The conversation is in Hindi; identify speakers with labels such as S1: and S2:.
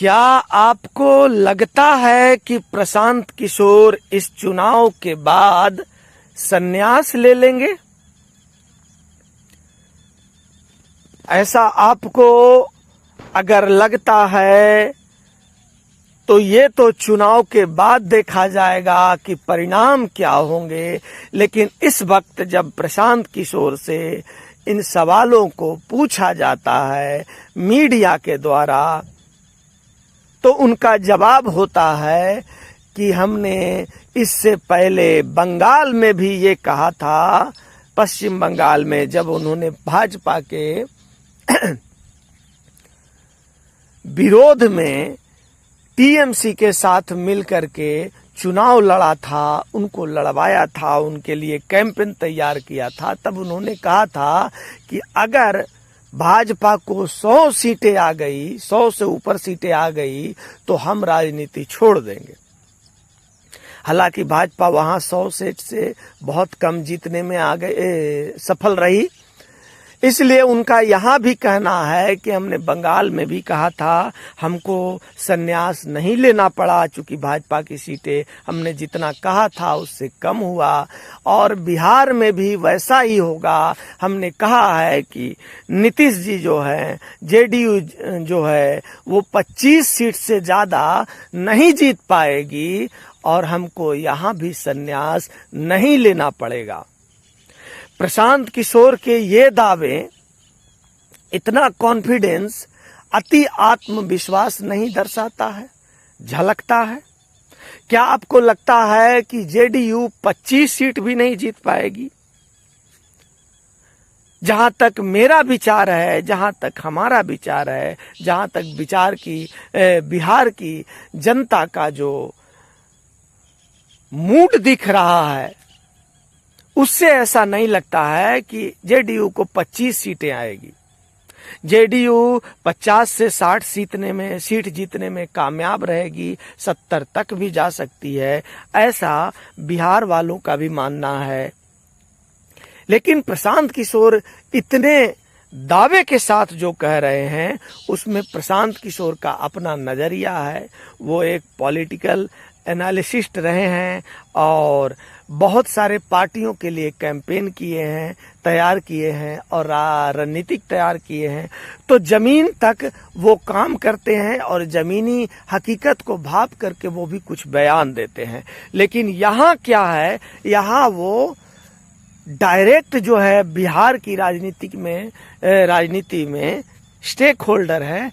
S1: क्या आपको लगता है कि प्रशांत किशोर इस चुनाव के बाद संन्यास ले लेंगे? ऐसा आपको अगर लगता है तो ये तो चुनाव के बाद देखा जाएगा कि परिणाम क्या होंगे, लेकिन इस वक्त जब प्रशांत किशोर से इन सवालों को पूछा जाता है मीडिया के द्वारा, तो उनका जवाब होता है कि हमने इससे पहले बंगाल में भी ये कहा था, पश्चिम बंगाल में जब उन्होंने भाजपा के विरोध में टीएमसी के साथ मिलकर के चुनाव लड़ा था, उनको लड़वाया था, उनके लिए कैंपेन तैयार किया था, तब उन्होंने कहा था कि अगर भाजपा को 100 सीटें आ गई, 100 से ऊपर सीटें आ गई तो हम राजनीति छोड़ देंगे। हालांकि भाजपा वहां 100 सीट से बहुत कम जीतने में सफल रही, इसलिए उनका यहाँ भी कहना है कि हमने बंगाल में भी कहा था, हमको संन्यास नहीं लेना पड़ा, चूंकि भाजपा की सीटें हमने जितना कहा था उससे कम हुआ, और बिहार में भी वैसा ही होगा। हमने कहा है कि नीतीश जी जो है, जेडीयू जो है, वो 25 सीट से ज़्यादा नहीं जीत पाएगी और हमको यहाँ भी संन्यास नहीं लेना पड़ेगा। प्रशांत किशोर के ये दावे, इतना कॉन्फिडेंस, अति आत्मविश्वास नहीं दर्शाता है, झलकता है? क्या आपको लगता है कि जेडीयू 25 सीट भी नहीं जीत पाएगी? जहां तक मेरा विचार है, जहां तक हमारा विचार है, जहां तक विचार की बिहार की जनता का जो मूड दिख रहा है, उससे ऐसा नहीं लगता है कि जेडीयू को 25 सीटें आएगी। जेडीयू 50 से 60 सीट जीतने में कामयाब रहेगी, 70 तक भी जा सकती है, ऐसा बिहार वालों का भी मानना है। लेकिन प्रशांत किशोर इतने दावे के साथ जो कह रहे हैं, उसमें प्रशांत किशोर का अपना नजरिया है। वो एक पॉलिटिकल एनालिसिस्ट रहे हैं और बहुत सारे पार्टियों के लिए कैंपेन किए हैं, तैयार किए हैं और रणनीतिक तैयार किए हैं, तो जमीन तक वो काम करते हैं और जमीनी हकीकत को भाप करके वो भी कुछ बयान देते हैं। लेकिन यहाँ क्या है, यहाँ वो डायरेक्ट जो है बिहार की राजनीति में स्टेक होल्डर है।